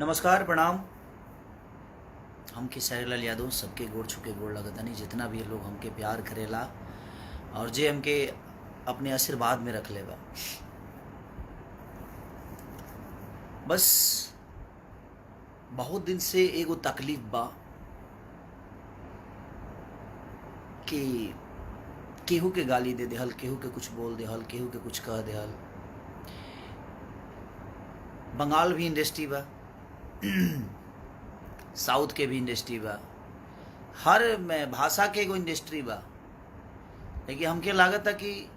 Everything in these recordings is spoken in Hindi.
नमस्कार प्रणाम। हम खेसारी लाल यादव सबके गोड़ छुके गोड़ लगतनी जितना भी लोग हमके प्यार करेला और जे हमके अपने आशीर्वाद में रख लेबा। बस बहुत दिन से एगो तकलीफ बा कि केहू के गाली दे देहल, केहू के कुछ बोल देहल, केहू के कुछ कह देहल। बंगाल भी इंडस्ट्री बा, साउथ के भी इंडस्ट्री बा, हर में भाषा के एगो इंडस्ट्री बा। लेकिन हमके लागत है कि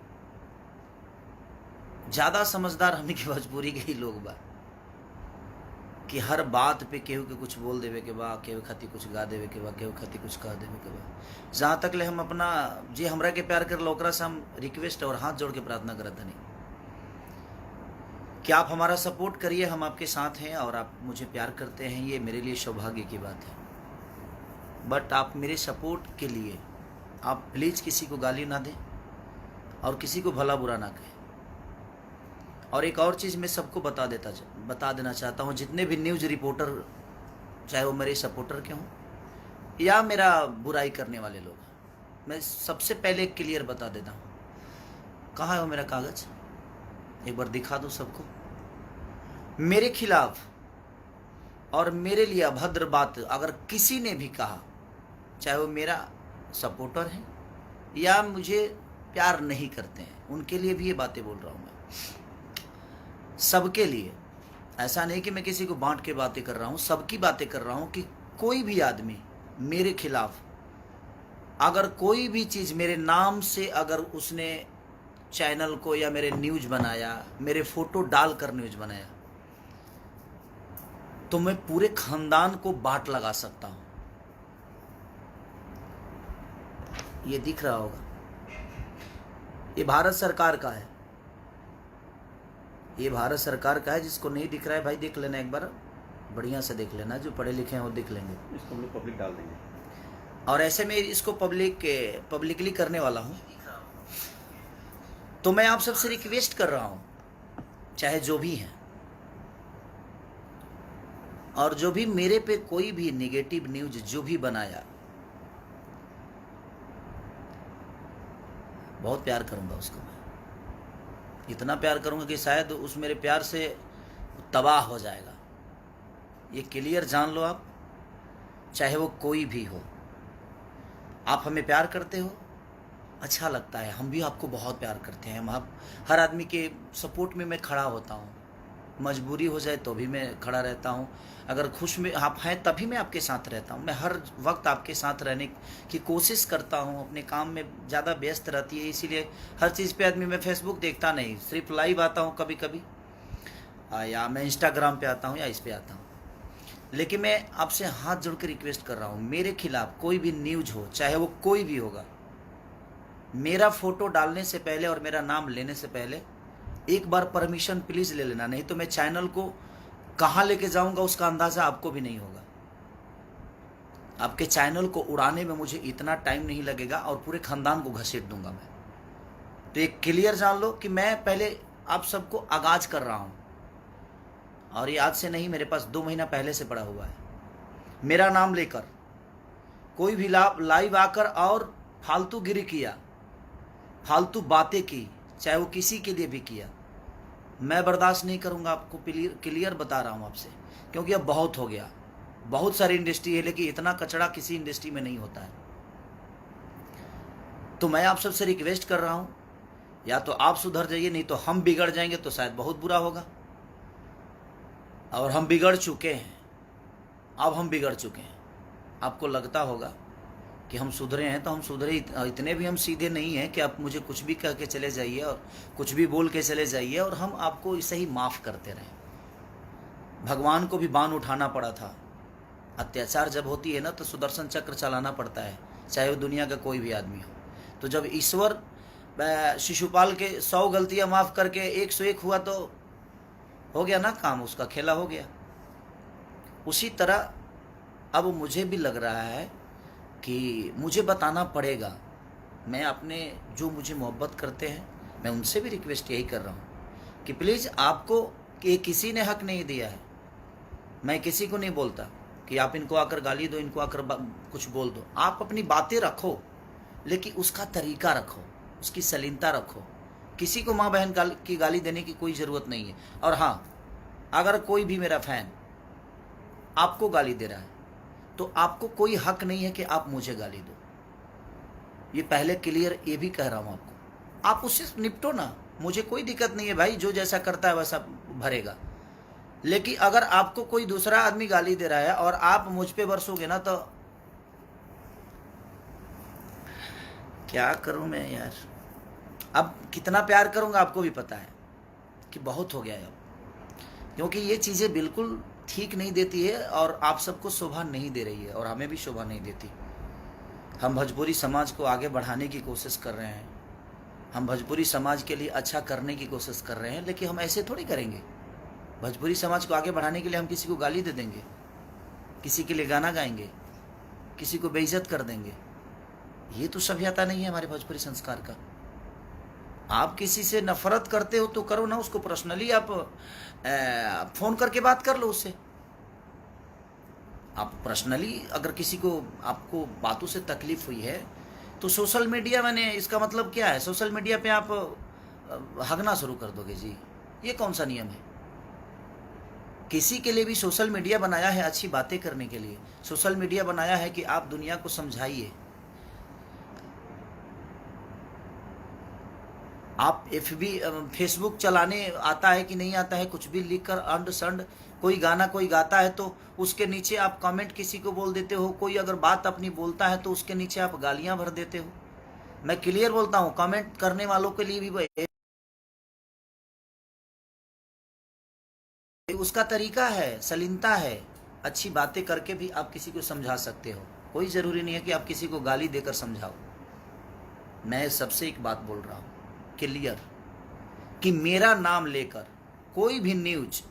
ज़्यादा समझदार हमनी के भोजपुरी के ही लोग बा कि हर बात पे केहू के कुछ बोल देवे के बा, केहू खातिर कुछ गा देवे के बा, केहू खातिर कुछ कह देवे के बा। जहाँ तक ले हम अपना जे हमरा के प्यार कर ओकरा से हम रिक्वेस्ट और हाथ जोड़ के प्रार्थना करत हनी कि आप हमारा सपोर्ट करिए। हम आपके साथ हैं और आप मुझे प्यार करते हैं, ये मेरे लिए सौभाग्य की बात है। बट आप मेरे सपोर्ट के लिए आप प्लीज़ किसी को गाली ना दें और किसी को भला बुरा ना कहें। और एक और चीज़ मैं सबको बता देना चाहता हूँ, जितने भी न्यूज़ रिपोर्टर चाहे वो मेरे सपोर्टर के हों या मेरा बुराई करने वाले लोग, मैं सबसे पहले क्लियर बता देता हूँ। कहाँ है वो मेरा कागज़, एक बार दिखा दूँ सबको। मेरे खिलाफ और मेरे लिए अभद्र बात अगर किसी ने भी कहा, चाहे वो मेरा सपोर्टर है या मुझे प्यार नहीं करते हैं, उनके लिए भी ये बातें बोल रहा हूँ मैं, सबके लिए। ऐसा नहीं कि मैं किसी को बांट के बातें कर रहा हूँ, सबकी बातें कर रहा हूँ कि कोई भी आदमी मेरे खिलाफ अगर कोई भी चीज़ मेरे नाम से अगर उसने चैनल को या मेरे न्यूज़ बनाया, मेरे फोटो डालकर न्यूज़ बनाया, तो मैं पूरे खानदान को बाट लगा सकता हूं। ये दिख रहा होगा, ये भारत सरकार का है, ये भारत सरकार का है। जिसको नहीं दिख रहा है भाई देख लेना, एक बार बढ़िया से देख लेना, जो पढ़े लिखे हैं वो देख लेंगे। इसको हम लोग पब्लिक डाल देंगे और ऐसे में इसको पब्लिकली करने वाला हूं। तो मैं आप सबसे रिक्वेस्ट कर रहा हूं, चाहे जो भी हैं, और जो भी मेरे पे कोई भी नेगेटिव न्यूज जो भी बनाया, बहुत प्यार करूंगा उसको। मैं इतना प्यार करूंगा कि शायद उस मेरे प्यार से तबाह हो जाएगा। ये क्लियर जान लो आप, चाहे वो कोई भी हो। आप हमें प्यार करते हो, अच्छा लगता है, हम भी आपको बहुत प्यार करते हैं। आप हर आदमी के सपोर्ट में मैं खड़ा होता हूँ, मजबूरी हो जाए तो भी मैं खड़ा रहता हूँ। अगर खुश में आप हैं तभी मैं आपके साथ रहता हूँ। मैं हर वक्त आपके साथ रहने की कोशिश करता हूँ। अपने काम में ज़्यादा व्यस्त रहती है, इसीलिए हर चीज़ पे आदमी, मैं फेसबुक देखता नहीं, सिर्फ लाइव आता हूँ कभी कभी, या मैं इंस्टाग्राम पे आता हूँ या इस पे आता हूँ। लेकिन मैं आपसे हाथ जोड़ के रिक्वेस्ट कर रहा हूँ, मेरे खिलाफ कोई भी न्यूज हो, चाहे वो कोई भी होगा, मेरा फोटो डालने से पहले और मेरा नाम लेने से पहले एक बार परमिशन प्लीज़ ले लेना, नहीं तो मैं चैनल को कहाँ लेके जाऊंगा उसका अंदाज़ा आपको भी नहीं होगा। आपके चैनल को उड़ाने में मुझे इतना टाइम नहीं लगेगा और पूरे खानदान को घसीट दूंगा मैं। तो एक क्लियर जान लो कि मैं पहले आप सबको आगाज कर रहा हूँ, और ये आज से नहीं, मेरे पास 2 महीना पहले से पड़ा हुआ है। मेरा नाम लेकर कोई भी लाइव आकर और फालतू गिरी किया, फालतू बातें की, चाहे वो किसी के लिए भी किया, मैं बर्दाश्त नहीं करूंगा। आपको क्लियर बता रहा हूं आपसे, क्योंकि अब बहुत हो गया। बहुत सारी इंडस्ट्री है, लेकिन इतना कचड़ा किसी इंडस्ट्री में नहीं होता है। तो मैं आप सबसे रिक्वेस्ट कर रहा हूं, या तो आप सुधर जाइए, नहीं तो हम बिगड़ जाएंगे तो शायद बहुत बुरा होगा। और हम बिगड़ चुके हैं, अब हम बिगड़ चुके हैं। आपको लगता होगा कि हम सुधरे हैं, तो हम सुधरे इतने भी हम सीधे नहीं हैं कि आप मुझे कुछ भी कह के चले जाइए और कुछ भी बोल के चले जाइए और हम आपको इसे ही माफ़ करते रहें। भगवान को भी बाण उठाना पड़ा था। अत्याचार जब होती है ना, तो सुदर्शन चक्र चलाना पड़ता है, चाहे वो दुनिया का कोई भी आदमी हो। तो जब ईश्वर शिशुपाल के 100 गलतियाँ माफ़ करके 101 हुआ, तो हो गया ना काम, उसका खेला हो गया। उसी तरह अब मुझे भी लग रहा है कि मुझे बताना पड़ेगा। मैं अपने जो मुझे मोहब्बत करते हैं, मैं उनसे भी रिक्वेस्ट यही कर रहा हूँ कि प्लीज़, आपको कि किसी ने हक नहीं दिया है मैं किसी को नहीं बोलता कि आप इनको आकर गाली दो, इनको आकर कुछ बोल दो। आप अपनी बातें रखो, लेकिन उसका तरीका रखो, उसकी सलीनता रखो। किसी को माँ बहन की गाली देने की कोई ज़रूरत नहीं है। और हाँ, अगर कोई भी मेरा फैन आपको गाली दे रहा है तो आपको कोई हक नहीं है कि आप मुझे गाली दो। ये पहले क्लियर ये भी कह रहा हूँ आपको। आप उससे निपटो ना, मुझे कोई दिक्कत नहीं है भाई, जो जैसा करता है वैसा भरेगा। लेकिन अगर आपको कोई दूसरा आदमी गाली दे रहा है और आप मुझ पे बरसोगे ना, तो क्या करूं मैं यार। अब कितना प्यार करूंगा आपको भी पता है कि बहुत हो गया है अब, क्योंकि ये चीज़ें बिल्कुल ठीक नहीं देती है और आप सबको शोभा नहीं दे रही है और हमें भी शोभा नहीं देती। हम भोजपुरी समाज को आगे बढ़ाने की कोशिश कर रहे हैं, हम भोजपुरी समाज के लिए अच्छा करने की कोशिश कर रहे हैं, लेकिन हम ऐसे थोड़ी करेंगे। भोजपुरी समाज को आगे बढ़ाने के लिए हम किसी को गाली दे देंगे, किसी के लिए गाना गाएंगे, किसी को बेइज्जत कर देंगे? ये तो सभ्यता नहीं है हमारे भोजपुरी संस्कार का। आप किसी से नफरत करते हो तो करो ना, उसको पर्सनली आप फ़ोन करके बात कर लो उससे। आप पर्सनली अगर किसी को, आपको बातों से तकलीफ हुई है तो सोशल मीडिया, मैंने इसका मतलब क्या है, सोशल मीडिया पे आप हगना शुरू कर दोगे जी? ये कौन सा नियम है? किसी के लिए भी सोशल मीडिया बनाया है अच्छी बातें करने के लिए, सोशल मीडिया बनाया है कि आप दुनिया को समझाइए। आप फेसबुक चलाने आता है कि नहीं आता है, कुछ भी लिख कर अंड संड, कोई गाना कोई गाता है तो उसके नीचे आप कमेंट किसी को बोल देते हो, कोई अगर बात अपनी बोलता है तो उसके नीचे आप गालियां भर देते हो। मैं क्लियर बोलता हूँ, कमेंट करने वालों के लिए भी उसका तरीका है, सलीनता है। अच्छी बातें करके भी आप किसी को समझा सकते हो, कोई ज़रूरी नहीं है कि आप किसी को गाली देकर समझाओ। मैं सबसे एक बात बोल रहा हूँ क्लियर, कि मेरा नाम लेकर कोई भी न्यूज,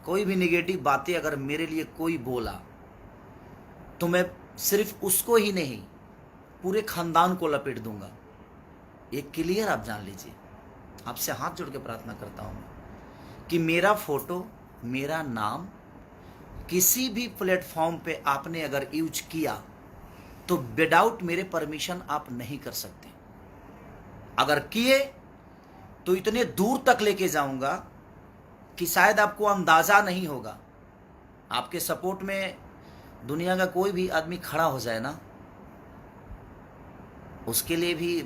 कोई भी नेगेटिव बातें अगर मेरे लिए कोई बोला तो मैं सिर्फ उसको ही नहीं, पूरे खानदान को लपेट दूंगा। ये क्लियर आप जान लीजिए। आपसे हाथ जोड़ के प्रार्थना करता हूँ कि मेरा फोटो, मेरा नाम किसी भी प्लेटफॉर्म पे आपने अगर यूज किया तो विदाउट मेरे परमिशन आप नहीं कर सकते। अगर किए तो इतने दूर तक लेके जाऊंगा कि शायद आपको अंदाजा नहीं होगा। आपके सपोर्ट में दुनिया का कोई भी आदमी खड़ा हो जाए ना, उसके लिए भी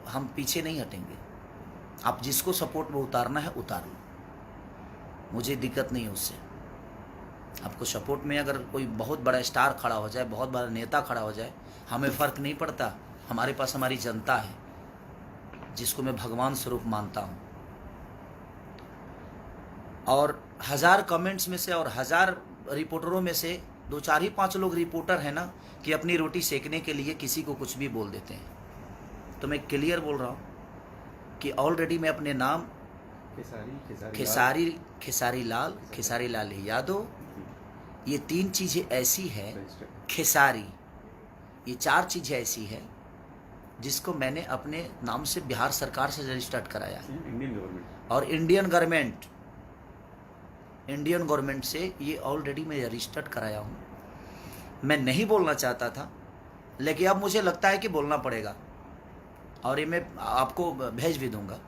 हम पीछे नहीं हटेंगे। आप जिसको सपोर्ट में उतारना है उतार लो, मुझे दिक्कत नहीं है उससे। आपको सपोर्ट में अगर कोई बहुत बड़ा स्टार खड़ा हो जाए, बहुत बड़ा नेता खड़ा हो जाए, हमें फ़र्क नहीं पड़ता। हमारे पास हमारी जनता है जिसको मैं भगवान स्वरूप मानता हूँ। और 1000 कमेंट्स में से और 1000 रिपोर्टरों में से 2, 4 ही 5 लोग रिपोर्टर हैं ना, कि अपनी रोटी सेकने के लिए किसी को कुछ भी बोल देते हैं। तो मैं क्लियर बोल रहा हूँ कि ऑलरेडी मैं अपने नाम खेसारी लाल यादव, ये 3 चीज़ें ऐसी है, खेसारी, ये 4 चीज़ें ऐसी है जिसको मैंने अपने नाम से बिहार सरकार से रजिस्टर्ड कराया है। और इंडियन गवर्नमेंट से ये ऑलरेडी मैं रजिस्टर्ड कराया हूँ। मैं नहीं बोलना चाहता था, लेकिन अब मुझे लगता है कि बोलना पड़ेगा, और ये मैं आपको भेज भी दूंगा,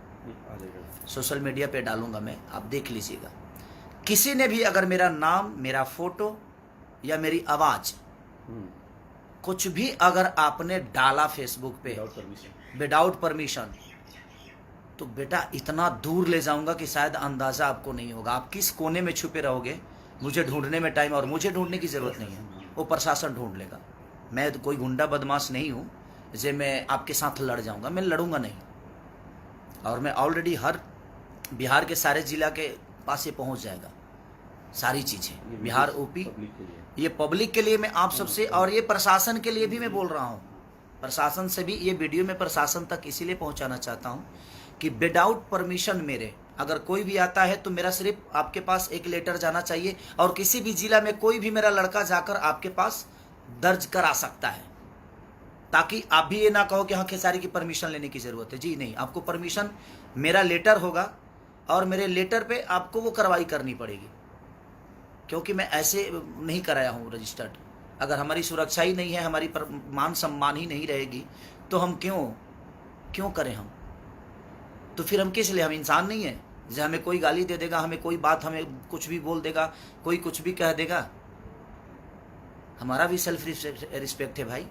सोशल मीडिया पे डालूंगा मैं, आप देख लीजिएगा। किसी ने भी अगर मेरा नाम, मेरा फोटो या मेरी आवाज़ कुछ भी अगर आपने डाला फेसबुक पे विदाउट परमिशन, तो बेटा इतना दूर ले जाऊंगा कि शायद अंदाज़ा आपको नहीं होगा। आप किस कोने में छुपे रहोगे, मुझे ढूंढने में टाइम, और मुझे ढूंढने की ज़रूरत नहीं है, वो प्रशासन ढूंढ लेगा। मैं तो कोई गुंडा बदमाश नहीं हूँ जे मैं आपके साथ लड़ जाऊँगा, मैं लड़ूंगा नहीं। और मैं ऑलरेडी हर बिहार के सारे ज़िला के पास ये पहुँच जाएगा सारी चीज़ें, बिहार, यूपी। ये पब्लिक के लिए मैं आप सबसे, और ये प्रशासन के लिए भी मैं बोल रहा हूँ, प्रशासन से भी ये वीडियो में प्रशासन तक इसीलिए पहुँचाना चाहता हूँ कि विदाउट परमिशन मेरे अगर कोई भी आता है तो मेरा सिर्फ आपके पास एक लेटर जाना चाहिए, और किसी भी जिला में कोई भी मेरा लड़का जाकर आपके पास दर्ज करा सकता है, ताकि आप भी ये ना कहो कि हाँ खेसारी की परमिशन लेने की ज़रूरत है। जी नहीं, आपको परमिशन, मेरा लेटर होगा और मेरे लेटर पे आपको वो कार्रवाई करनी पड़ेगी। क्योंकि मैं ऐसे नहीं कराया हूँ रजिस्टर्ड। अगर हमारी सुरक्षा ही नहीं है, हमारी मान सम्मान ही नहीं रहेगी, तो हम क्यों करें हम? तो फिर हम किस लिए? हम इंसान नहीं है? जैसे हमें कोई गाली दे देगा, हमें कोई बात, हमें कुछ भी बोल देगा, कोई कुछ भी कह देगा, हमारा भी सेल्फ रिस्पेक्ट है भाई,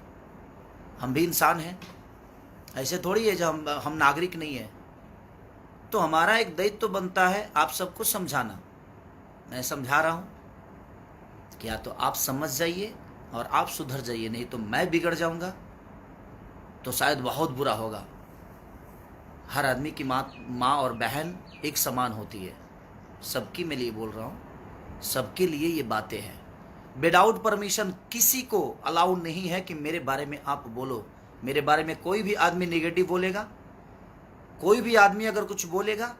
हम भी इंसान हैं। ऐसे थोड़ी है जो हम नागरिक नहीं है। तो हमारा एक दायित्व तो बनता है आप सबको समझाना। मैं समझा रहा हूँ कि या तो आप समझ जाइए और आप सुधर जाइए, नहीं तो मैं बिगड़ जाऊंगा, तो शायद बहुत बुरा होगा। हर आदमी की माँ और बहन एक समान होती है, सबकी मैं लिए बोल रहा हूँ, सबके लिए ये बातें हैं। विदाउट परमिशन किसी को अलाउ नहीं है कि मेरे बारे में आप बोलो। मेरे बारे में कोई भी आदमी नेगेटिव बोलेगा, कोई भी आदमी अगर कुछ बोलेगा,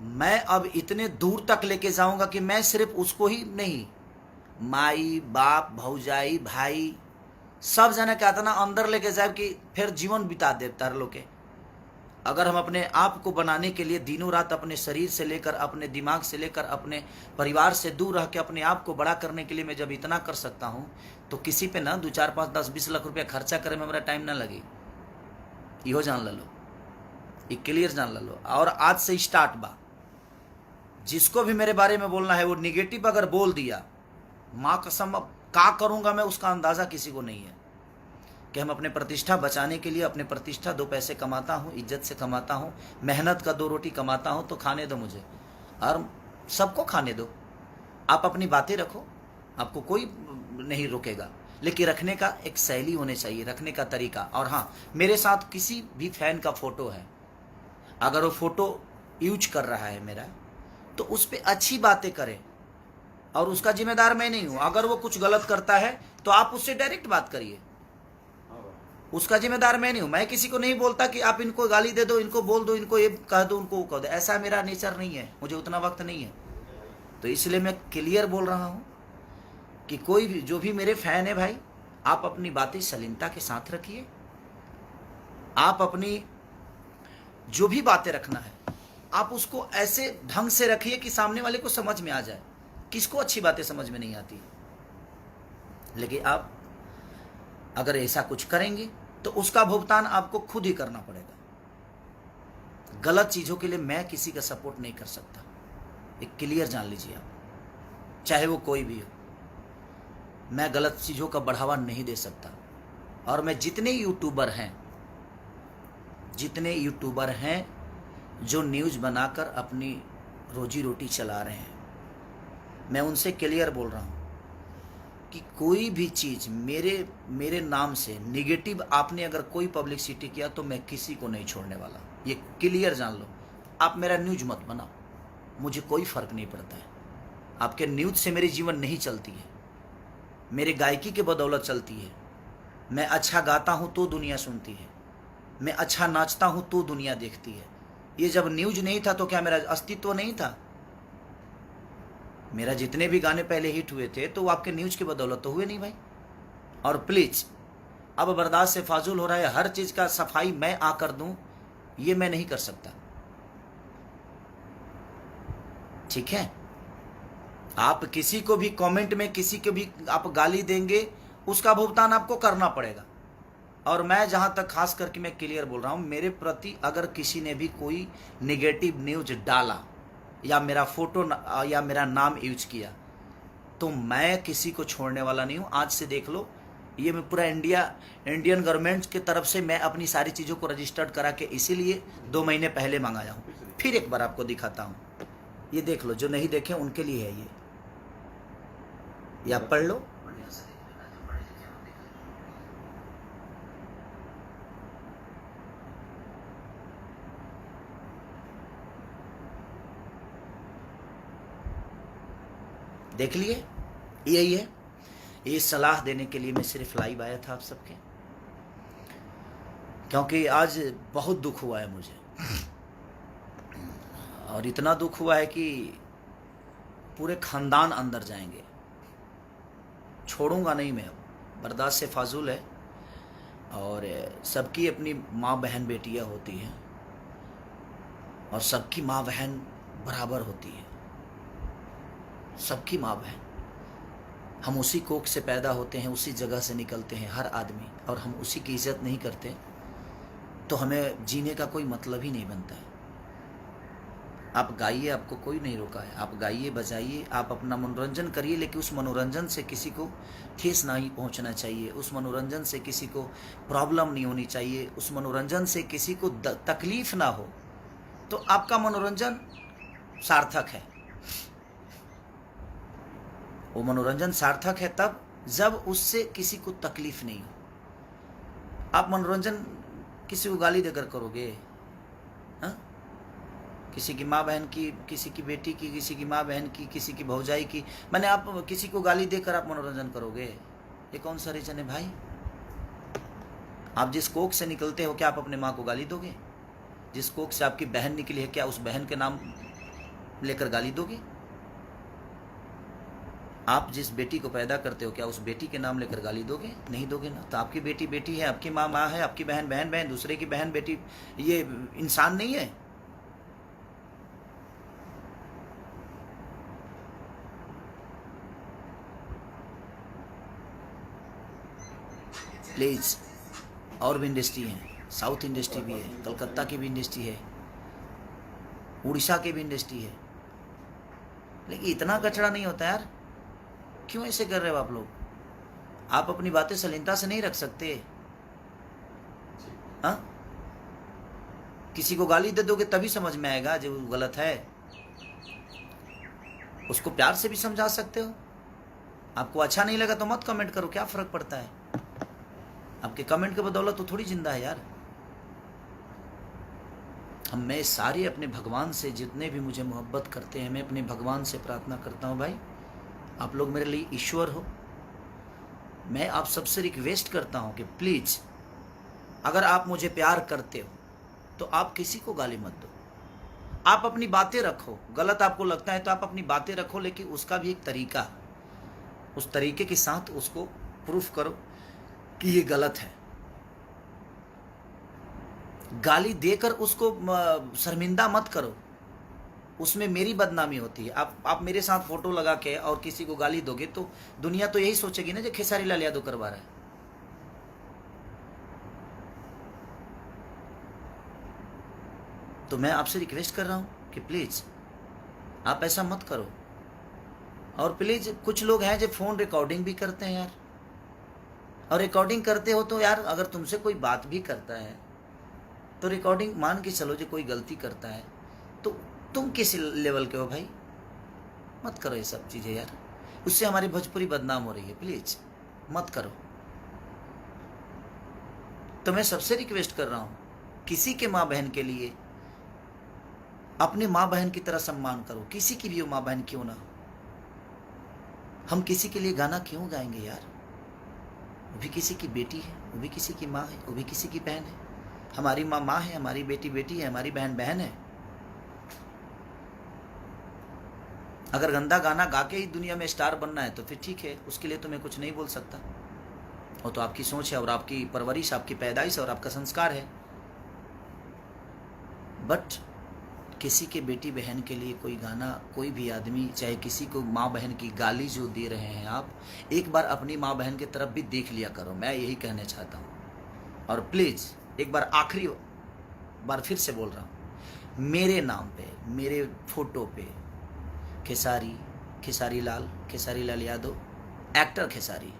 मैं अब इतने दूर तक लेके जाऊंगा कि मैं सिर्फ उसको ही नहीं, माई बाप भौजाई भाई सब जना कहता ना अंदर लेके जाए कि फिर जीवन बिता दे तार लोग के। अगर हम अपने आप को बनाने के लिए दिनों रात अपने शरीर से लेकर, अपने दिमाग से लेकर, अपने परिवार से दूर रह के अपने आप को बड़ा करने के लिए मैं जब इतना कर सकता हूँ, तो किसी पे ना 2 4 5 10 20 लाख रुपया खर्चा करे में हमारा टाइम ना लगे। इहो जान लो, ये क्लियर जान लो। और आज से स्टार्ट बा, जिसको भी मेरे बारे में बोलना है वो निगेटिव अगर बोल दिया, माँ कसम अब क्या करूँगा मैं उसका अंदाज़ा किसी को नहीं है। कि हम अपने प्रतिष्ठा बचाने के लिए, अपने प्रतिष्ठा 2 पैसे कमाता हूँ, इज्जत से कमाता हूँ, मेहनत का 2 रोटी कमाता हूँ, तो खाने दो मुझे और सबको खाने दो। आप अपनी बातें रखो, आपको कोई नहीं रोकेगा, लेकिन रखने का एक शैली होनी चाहिए, रखने का तरीका। और हाँ, मेरे साथ किसी भी फैन का फ़ोटो है, अगर वो फ़ोटो यूज कर रहा है मेरा, तो उस पर अच्छी बातें करें, और उसका जिम्मेदार मैं नहीं हूँ। अगर वो कुछ गलत करता है तो आप उससे डायरेक्ट बात करिए, उसका जिम्मेदार मैं नहीं हूं। मैं किसी को नहीं बोलता कि आप इनको गाली दे दो, इनको बोल दो, इनको ये कह दो, उनको वो कह दो। ऐसा मेरा नेचर नहीं है, मुझे उतना वक्त नहीं है। तो इसलिए मैं क्लियर बोल रहा हूं कि कोई भी जो भी मेरे फैन है भाई, आप अपनी बातें सलीमता के साथ रखिए। आप अपनी जो भी बातें रखना है, आप उसको ऐसे ढंग से रखिए कि सामने वाले को समझ में आ जाए। किसको अच्छी बातें समझ में नहीं आती, लेकिन आप अगर ऐसा कुछ करेंगे तो उसका भुगतान आपको खुद ही करना पड़ेगा। गलत चीज़ों के लिए मैं किसी का सपोर्ट नहीं कर सकता, एक क्लियर जान लीजिए आप, चाहे वो कोई भी हो। मैं गलत चीज़ों का बढ़ावा नहीं दे सकता। और मैं जितने यूट्यूबर हैं जो न्यूज़ बनाकर अपनी रोजी रोटी चला रहे हैं, मैं उनसे क्लियर बोल रहा हूँ कि कोई भी चीज़ मेरे नाम से निगेटिव आपने अगर कोई पब्लिसिटी किया तो मैं किसी को नहीं छोड़ने वाला, ये क्लियर जान लो। आप मेरा न्यूज़ मत बनाओ, मुझे कोई फ़र्क नहीं पड़ता है। आपके न्यूज़ से मेरी जीवन नहीं चलती है, मेरे गायकी के बदौलत चलती है। मैं अच्छा गाता हूँ तो दुनिया सुनती है, मैं अच्छा नाचता हूँ तो दुनिया देखती है। ये जब न्यूज़ नहीं था तो क्या मेरा अस्तित्व नहीं था? मेरा जितने भी गाने पहले हिट हुए थे तो वो आपके न्यूज़ की बदौलत तो हुए नहीं भाई। और प्लीज़, अब बर्दाश्त से फाजुल हो रहा है, हर चीज़ का सफाई मैं आकर दूं, ये मैं नहीं कर सकता, ठीक है? आप किसी को भी कमेंट में किसी को भी आप गाली देंगे, उसका भुगतान आपको करना पड़ेगा। और मैं जहाँ तक खास करके मैं क्लियर बोल रहा हूँ, मेरे प्रति अगर किसी ने भी कोई नेगेटिव न्यूज़ डाला या मेरा फोटो या मेरा नाम यूज किया, तो मैं किसी को छोड़ने वाला नहीं हूँ। आज से देख लो, ये मैं पूरा इंडियन गवर्नमेंट की तरफ से मैं अपनी सारी चीज़ों को रजिस्टर्ड करा के इसीलिए 2 महीने पहले मंगाया हूँ। फिर एक बार आपको दिखाता हूँ, ये देख लो, जो नहीं देखे उनके लिए है ये आप पढ़ लो। देख लिए, यही है। ये सलाह देने के लिए मैं सिर्फ लाइव आया था आप सबके, क्योंकि आज बहुत दुख हुआ है मुझे, और इतना दुख हुआ है कि पूरे खानदान अंदर जाएंगे, छोड़ूंगा नहीं मैं। अब बर्दाश्त से फाजुल है, और सबकी अपनी माँ बहन बेटियाँ होती हैं, और सबकी माँ बहन बराबर होती है। सबकी माँ बहन, हम उसी कोख से पैदा होते हैं, उसी जगह से निकलते हैं हर आदमी, और हम उसी की इज्जत नहीं करते तो हमें जीने का कोई मतलब ही नहीं बनता है। आप गाइए, आपको कोई नहीं रोका है, आप गाइए बजाइए, आप अपना मनोरंजन करिए, लेकिन उस मनोरंजन से किसी को ठेस नहीं पहुंचना चाहिए, उस मनोरंजन से किसी को प्रॉब्लम नहीं होनी चाहिए, उस मनोरंजन से किसी को तकलीफ ना हो, तो आपका मनोरंजन सार्थक है। वो मनोरंजन सार्थक है तब जब उससे किसी को तकलीफ नहीं हो। आप मनोरंजन किसी को गाली देकर करोगे, हाँ? किसी की माँ बहन की, किसी की बेटी की, किसी की माँ बहन की, किसी की भौजाई की, मैंने आप किसी को गाली देकर आप मनोरंजन करोगे, ये कौन सा रीजन है भाई? आप जिस कोख से निकलते हो, क्या आप अपने माँ को गाली दोगे? जिस कोख से आपकी बहन निकली है, क्या उस बहन के नाम लेकर गाली दोगे? आप जिस बेटी को पैदा करते हो, क्या उस बेटी के नाम लेकर गाली दोगे? नहीं दोगे ना। तो आपकी बेटी बेटी है, आपकी माँ माँ है, आपकी बहन बहन बहन, दूसरे की बहन बेटी ये इंसान नहीं है? प्लीज, और भी इंडस्ट्री है, साउथ इंडस्ट्री भी है, कलकत्ता की भी इंडस्ट्री है, उड़ीसा की भी इंडस्ट्री है, लेकिन इतना कचरा नहीं होता यार। क्यों ऐसे कर रहे हो आप लोग? आप अपनी बातें सलीनता से नहीं रख सकते? हाँ, किसी को गाली दे दोगे तभी समझ में आएगा जो गलत है। उसको प्यार से भी समझा सकते हो। आपको अच्छा नहीं लगा तो मत कमेंट करो, क्या फर्क पड़ता है? आपके कमेंट के बदौलत तो थोड़ी जिंदा है यार। मैं सारे अपने भगवान से, जितने भी मुझे मोहब्बत करते हैं, मैं अपने भगवान से प्रार्थना करता हूँ, भाई आप लोग मेरे लिए ईश्वर हो। मैं आप सबसे रिक्वेस्ट करता हूँ कि प्लीज, अगर आप मुझे प्यार करते हो तो आप किसी को गाली मत दो। आप अपनी बातें रखो, गलत आपको लगता है तो आप अपनी बातें रखो, लेकिन उसका भी एक तरीका, उस तरीके के साथ उसको प्रूफ करो कि ये गलत है। गाली देकर उसको शर्मिंदा मत करो, उसमें मेरी बदनामी होती है। आप मेरे साथ फोटो लगा के और किसी को गाली दोगे तो दुनिया तो यही सोचेगी ना, जो खेसारी लाल यादव करवा रहा है। तो मैं आपसे रिक्वेस्ट कर रहा हूं कि प्लीज आप ऐसा मत करो। और प्लीज, कुछ लोग हैं जो फोन रिकॉर्डिंग भी करते हैं यार, और रिकॉर्डिंग करते हो तो यार, अगर तुमसे कोई बात भी करता है तो रिकॉर्डिंग मान के चलो, जो कोई गलती करता है तो तुम किस लेवल के हो भाई? मत करो ये सब चीज़ें यार, उससे हमारी भोजपुरी बदनाम हो रही है। प्लीज मत करो। तो मैं सबसे रिक्वेस्ट कर रहा हूं, किसी के माँ बहन के लिए अपने माँ बहन की तरह सम्मान करो, किसी की भी माँ बहन क्यों ना हो। हम किसी के लिए गाना क्यों गाएंगे यार? वो भी किसी की बेटी है, वो भी किसी की माँ है, वो भी किसी की बहन है। हमारी माँ माँ है, हमारी बेटी बेटी है, हमारी बहन बहन है। अगर गंदा गाना गा के ही दुनिया में स्टार बनना है तो फिर ठीक है, उसके लिए तो मैं कुछ नहीं बोल सकता। वो तो आपकी सोच है और आपकी परवरिश, आपकी पैदाइश और आपका संस्कार है। बट किसी के बेटी बहन के लिए कोई गाना, कोई भी आदमी, चाहे किसी को माँ बहन की गाली जो दे रहे हैं आप, एक बार अपनी माँ बहन की तरफ भी देख लिया करो। मैं यही कहना चाहता हूँ। और प्लीज़ एक बार, आखिरी बार फिर से बोल रहा हूँ, मेरे नाम पे, मेरे फोटो पे खेसारी लाल यादव, एक्टर खेसारी,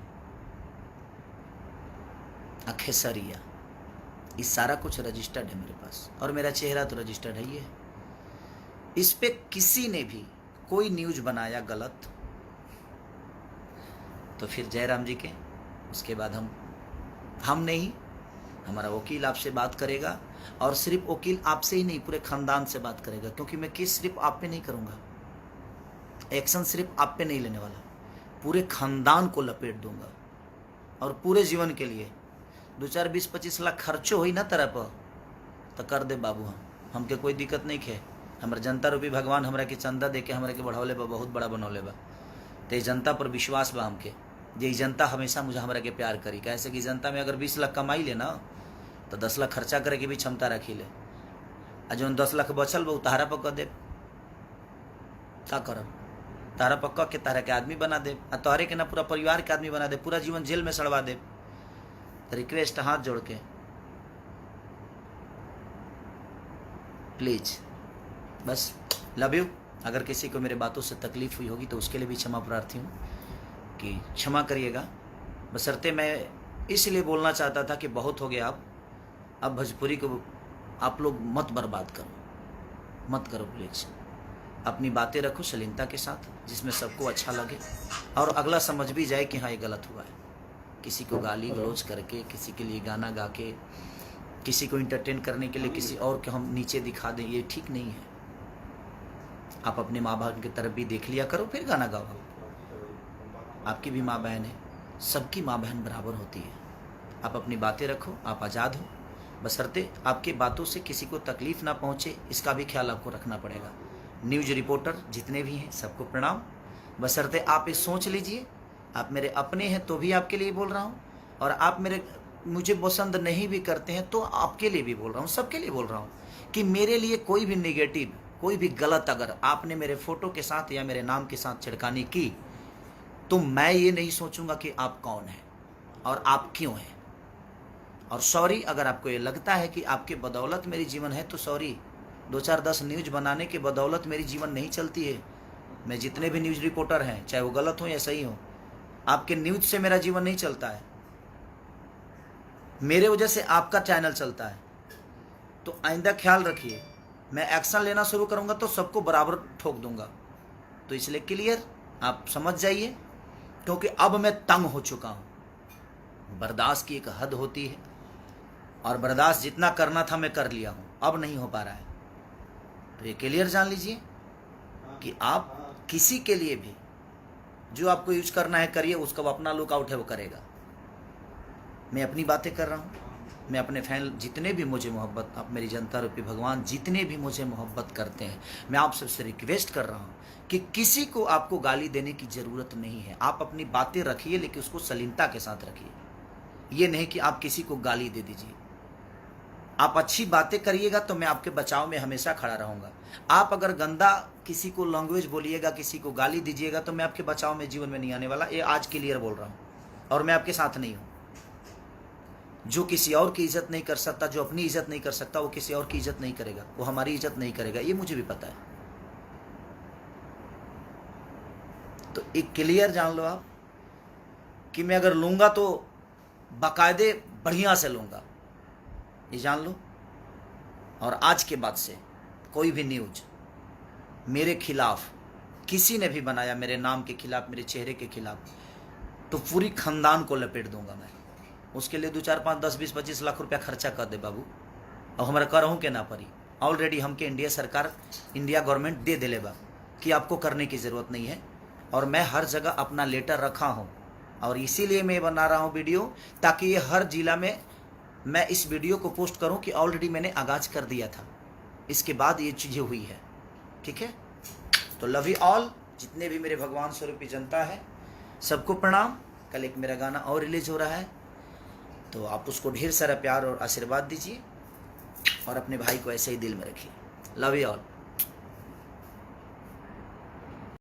खेसरिया, ये सारा कुछ रजिस्टर्ड है मेरे पास, और मेरा चेहरा तो रजिस्टर्ड है ही है। इस पे किसी ने भी कोई न्यूज बनाया गलत तो फिर जयराम जी के, उसके बाद हम नहीं, हमारा वकील आपसे बात करेगा, और सिर्फ वकील आपसे ही नहीं, पूरे खानदान से बात करेगा, क्योंकि मैं केस सिर्फ आप पे नहीं करूँगा, एक्शन सिर्फ आप पे नहीं लेने वाला, पूरे खानदान को लपेट दूंगा। और पूरे जीवन के लिए 2, 4, 20, 25 लाख खर्चो हुई ना तरह पर तो कर दे बाबू। हमके कोई दिक्कत नहीं है। हमारे जनता रूपी भगवान हमरा के चंदा दे के हमरा के बढ़ौले बा, बहुत बड़ा बनौले बा। तो जनता पर विश्वास बा हमके, ये जनता हमेशा मुझे हमरा के प्यार करी। कैसे कि जनता में अगर 20 लाख कमाई ले ना तो 10 लाख खर्चा करे के भी क्षमता रखी ले, आ जो 10 लाख बचल बा उतारा पर कर दे, क्या करब? तारा पक्का के तारा के आदमी बना दे, तोहरे के ना पूरा परिवार के आदमी बना दे, पूरा जीवन जेल में सड़वा दे। रिक्वेस्ट हाथ जोड़ के प्लीज, बस लव यू। अगर किसी को मेरे बातों से तकलीफ हुई होगी तो उसके लिए भी क्षमा प्रार्थी हूँ कि क्षमा करिएगा। बशर्ते मैं इसलिए बोलना चाहता था कि बहुत हो गया, अब भोजपुरी को आप लोग मत बर्बाद करो, मत करो प्लीज। अपनी बातें रखो शालीनता के साथ, जिसमें सबको अच्छा लगे और अगला समझ भी जाए कि हाँ ये गलत हुआ है। किसी को गाली गलौज करके, किसी के लिए गाना गा के, किसी को इंटरटेन करने के लिए किसी और को हम नीचे दिखा दें, ये ठीक नहीं है। आप अपने माँ बाप की तरफ भी देख लिया करो, फिर गाना गाओ। आपकी भी माँ बहन है, सबकी माँ बहन बराबर होती है। आप अपनी बातें रखो, आप आज़ाद हो, बशर्ते आपकी बातों से किसी को तकलीफ ना पहुँचे, इसका भी ख्याल आपको रखना पड़ेगा। न्यूज़ रिपोर्टर जितने भी हैं सबको प्रणाम। बशर्ते आप ये सोच लीजिए, आप मेरे अपने हैं तो भी आपके लिए बोल रहा हूँ, और आप मुझे पसंद नहीं भी करते हैं तो आपके लिए भी बोल रहा हूँ, सबके लिए बोल रहा हूँ कि मेरे लिए कोई भी नेगेटिव, कोई भी गलत अगर आपने मेरे फोटो के साथ या मेरे नाम के साथ छिड़कानी की तो मैं ये नहीं सोचूंगा कि आप कौन हैं और आप क्यों हैं। और सॉरी, अगर आपको ये लगता है कि आपके बदौलत मेरी जीवन है तो सॉरी। 2-4-10 न्यूज़ बनाने के बदौलत मेरी जीवन नहीं चलती है। मैं जितने भी न्यूज़ रिपोर्टर हैं, चाहे वो गलत हो या सही हो, आपके न्यूज़ से मेरा जीवन नहीं चलता है। मेरे वजह से आपका चैनल चलता है। तो आइंदा ख्याल रखिए, मैं एक्शन लेना शुरू करूंगा तो सबको बराबर ठोक दूंगा। तो इसलिए क्लियर आप समझ जाइए, क्योंकि अब मैं तंग हो चुका हूं। बर्दाश्त की एक हद होती है, और बर्दाश्त जितना करना था मैं कर लिया हूं, अब नहीं हो पा रहा है। तो ये क्लियर जान लीजिए कि आप किसी के लिए भी जो आपको यूज करना है करिए, उसका वो अपना लुकआउट है वो करेगा। मैं अपनी बातें कर रहा हूँ, मैं अपने फैन जितने भी मुझे मोहब्बत, आप मेरी जनता रूपी भगवान जितने भी मुझे मोहब्बत करते हैं, मैं आप सबसे रिक्वेस्ट कर रहा हूँ कि किसी को आपको गाली देने की ज़रूरत नहीं है। आप अपनी बातें रखिए, लेकिन उसको शालीनता के साथ रखिए। ये नहीं कि आप किसी को गाली दे दीजिए। आप अच्छी बातें करिएगा तो मैं आपके बचाव में हमेशा खड़ा रहूँगा। आप अगर गंदा किसी को लैंग्वेज बोलिएगा, किसी को गाली दीजिएगा, तो मैं आपके बचाव में जीवन में नहीं आने वाला। ये आज क्लियर बोल रहा हूँ, और मैं आपके साथ नहीं हूँ। जो किसी और की इज्जत नहीं कर सकता, जो अपनी इज्जत नहीं कर सकता, वो किसी और की इज्जत नहीं करेगा, वो हमारी इज्जत नहीं करेगा, ये मुझे भी पता है। तो एक क्लियर जान लो आप कि मैं अगर लूंगा तो बाकायदे बढ़िया से लूंगा, ये जान लो। और आज के बाद से कोई भी न्यूज मेरे खिलाफ किसी ने भी बनाया, मेरे नाम के खिलाफ, मेरे चेहरे के खिलाफ, तो पूरी खानदान को लपेट दूंगा मैं। उसके लिए 2, 4, 5, 10, 20, 25 लाख रुपया खर्चा कर दे बाबू, और हमारा करहूँ के ना पड़ी। ऑलरेडी हमके इंडिया सरकार, इंडिया गवर्नमेंट दे दिले बा कि आपको करने की ज़रूरत नहीं है। और मैं हर जगह अपना लेटर रखा हूँ, और इसीलिए मैं बना रहा हूँ वीडियो, ताकि ये हर जिला में मैं इस वीडियो को पोस्ट करूँ कि ऑलरेडी मैंने आगाज कर दिया था, इसके बाद ये चीज़ें हुई है। ठीक है, तो लव यू ऑल, जितने भी मेरे भगवान स्वरूपी जनता है, सबको प्रणाम। कल एक मेरा गाना और रिलीज हो रहा है, तो आप उसको ढेर सारा प्यार और आशीर्वाद दीजिए, और अपने भाई को ऐसे ही दिल में रखिए। Love you all.